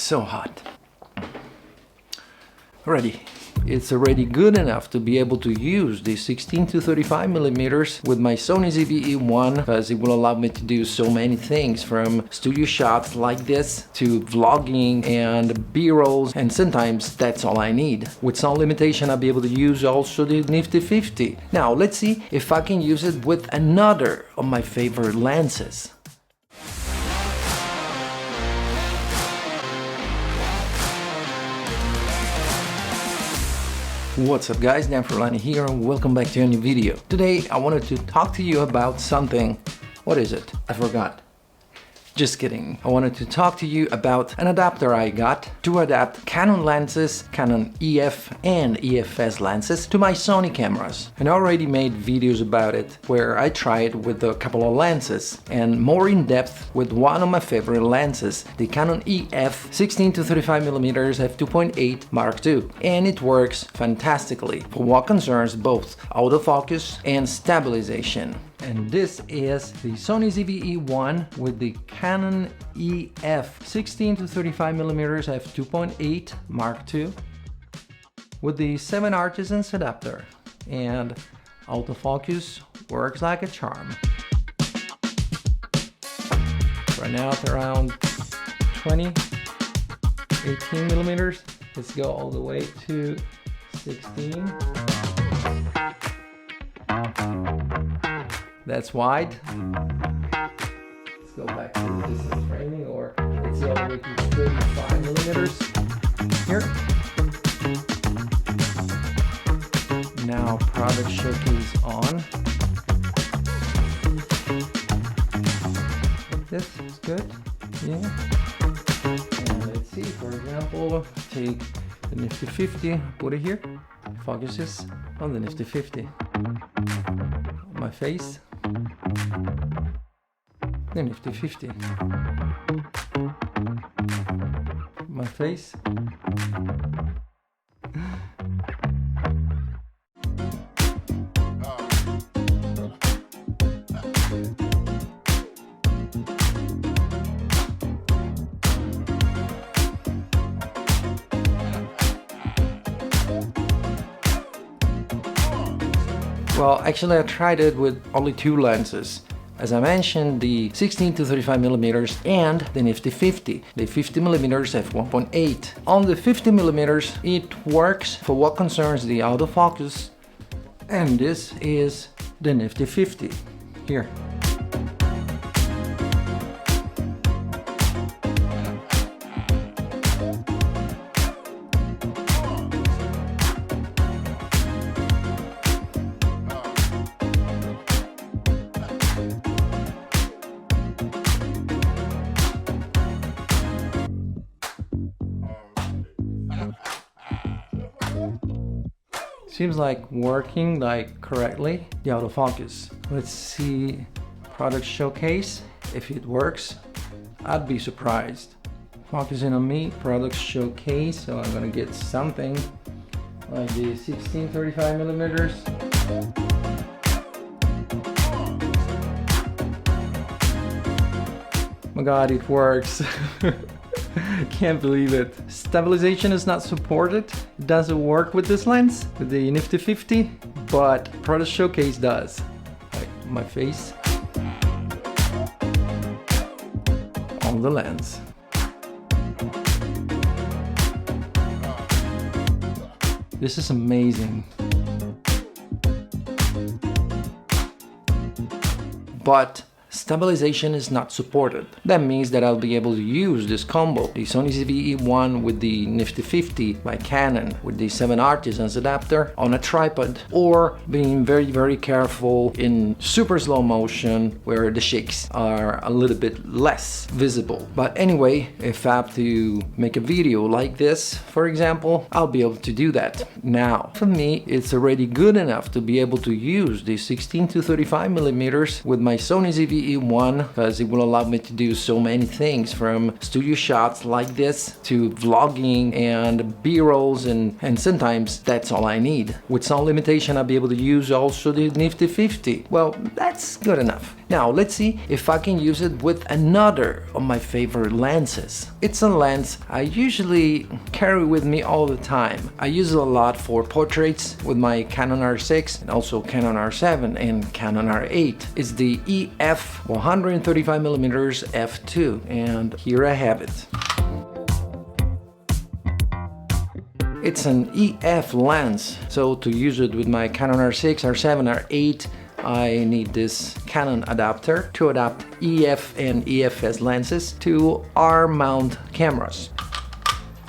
So hot. Ready. It's already good enough to be able to use the 16 to 35 millimeters with my Sony ZV-E1 because it will allow me to do so many things, from studio shots like this to vlogging and B-rolls, and sometimes that's all I need. With some limitation, I'll be able to use also the nifty 50. Now let's see if I can use it with another of my favorite lenses. What's up guys, Dan Frullani here and welcome back to a new video. Today I wanted to talk to you about something. What is it? I forgot. Just kidding. I wanted to talk to you about an adapter I got to adapt Canon lenses, Canon EF and EFS lenses to my Sony cameras. And I already made videos about it where I tried with a couple of lenses and more in depth with one of my favorite lenses, the Canon EF 16 to 35 mm f2.8 Mark II. And it works fantastically for what concerns both autofocus and stabilization. And this is the Sony ZV-E1 with the Canon EF 16 to 35 mm f2.8 Mark II with the 7 Artisans adapter, and autofocus works like a charm. Right now it's around 20, 18 millimeters. Let's go all the way to 16. That's wide. Let's go back to the distance framing, or let's go all the way to 35 millimeters here. Now product showcase on. Like this is good. Yeah. And let's see, for example, take the nifty 50, put it here. Focuses on the nifty 50. My face. The nifty 50. My face. Well, actually I tried it with only 2 lenses. As I mentioned, the 16 to 35 millimeters and the nifty 50, the 50 millimeters f1.8. On the 50 millimeters, it works for what concerns the autofocus, and this is the nifty 50 here. Seems like working correctly, the autofocus. Let's see product showcase. If it works, I'd be surprised. Focusing on me, product showcase, so I'm gonna get something like the 16-35 millimeters. Oh my god, it works. Can't believe it. Stabilization is not supported. It doesn't work with this lens, with the nifty 50, but product showcase does. Like my face on the lens. This is amazing. But stabilization is not supported. That means that I'll be able to use this combo, the Sony ZV-E1 with the nifty 50 by Canon with the 7 Artisans adapter on a tripod, or being very careful in super slow motion where the shakes are a little bit less visible. But anyway, if I have to make a video like this, for example, I'll be able to do that. Now, for me, it's already good enough to be able to use the 16 to 35 millimeters with my Sony ZV-E1 because it will allow me to do so many things, from studio shots like this to vlogging and B-rolls, and sometimes that's all I need. With some limitation, I'll be able to use also the nifty 50. Well, that's good enough. Now let's see if I can use it with another of my favorite lenses. It's a lens I usually carry with me all the time. I use it a lot for portraits with my Canon R6 and also Canon R7 and Canon R8. It's the EF 135mm f2, and here I have it. It's an EF lens, so to use it with my Canon R6, R7, R8, I need this Canon adapter to adapt EF and EFS lenses to R mount cameras.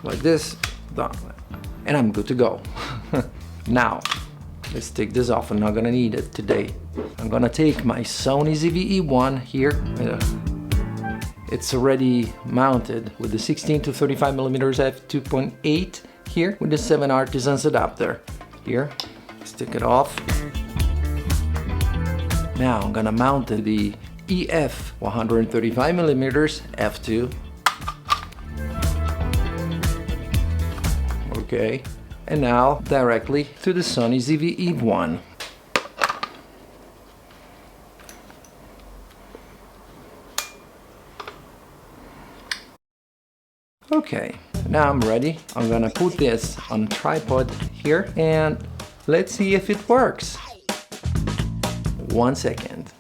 Like this, and I'm good to go. Now, let's take this off. I'm not gonna need it today. I'm gonna take my Sony ZV-E1 here. It's already mounted with the 16 to 35mm f2.8 here with the 7 Artisans adapter. Here, stick it off. Now I'm gonna mount the EF 135mm f2. Okay, and now directly to the Sony ZV-E1. Okay, now I'm ready. I'm gonna put this on a tripod here and let's see if it works. 1 second.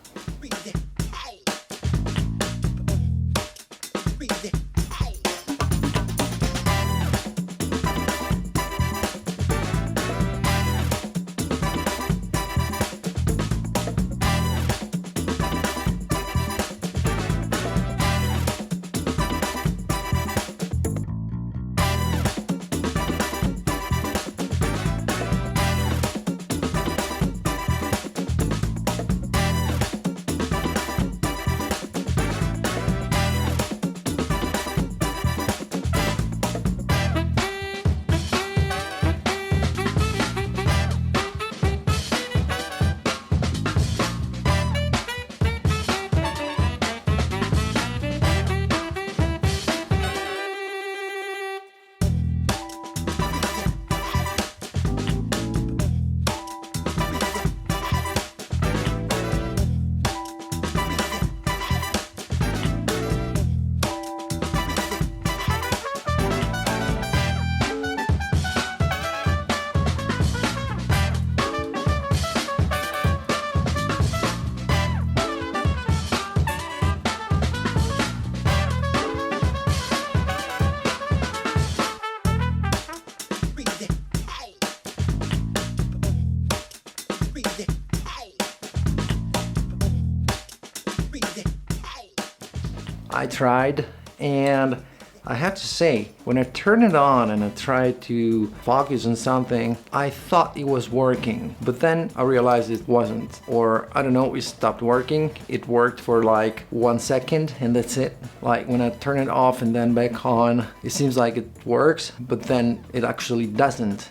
I tried, and I have to say, when I turned it on and I tried to focus on something, I thought it was working, but then I realized it wasn't, or I don't know, it stopped working. It worked for like 1 second and that's it. Like when I turn it off and then back on, it seems like it works, but then it actually doesn't.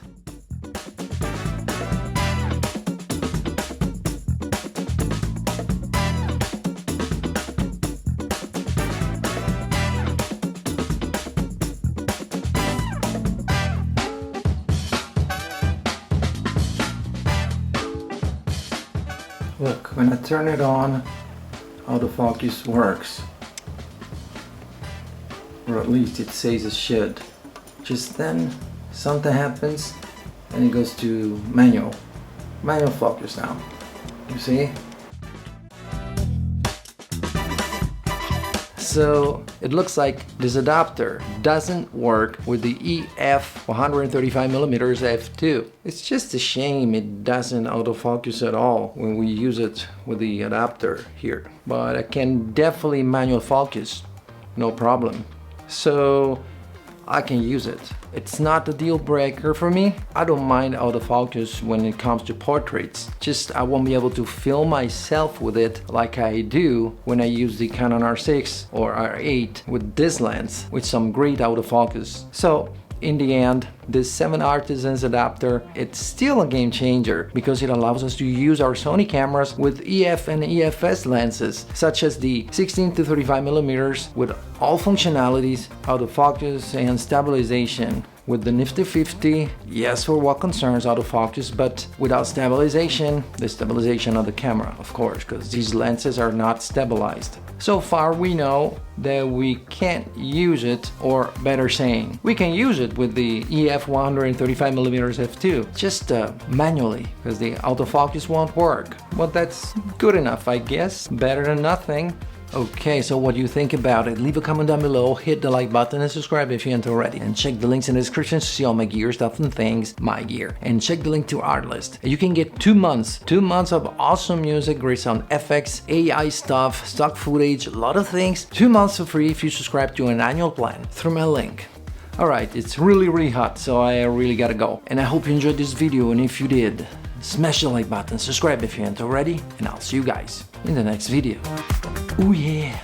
Look, when I turn it on, autofocus works. Or at least it says it should. Just then, something happens and it goes to manual. Manual focus now. You see? So it looks like this adapter doesn't work with the EF 135mm f2. It's just a shame it doesn't autofocus at all when we use it with the adapter here. But I can definitely manual focus, no problem. So I can use it. It's not a deal breaker for me. I don't mind autofocus when it comes to portraits. Just I won't be able to film myself with it like I do when I use the Canon R6 or R8 with this lens with some great autofocus. So in the end, this 7 Artisans adapter, it's still a game changer because it allows us to use our Sony cameras with EF and EFS lenses, such as the 16 to 35mm with all functionalities, autofocus and stabilization with the nifty 50, yes, for what concerns autofocus, but without stabilization, the stabilization of the camera, of course, because these lenses are not stabilized. So far we know that we can't use it, or better saying, we can use it with the EF 135mm f2, just manually, because the autofocus won't work. But that's good enough, I guess, better than nothing. Okay, so what do you think about it? Leave a comment down below, hit the like button and subscribe if you haven't already. And check the links in the description to see all my gear stuff and things, my gear. And check the link to our list. You can get 2 months of awesome music, great sound effects, AI stuff, stock footage, a lot of things. 2 months for free if you subscribe to an annual plan through my link. Alright, it's really hot, so I really gotta go. And I hope you enjoyed this video, and if you did, smash the like button, subscribe if you haven't already, and I'll see you guys in the next video. Oh yeah!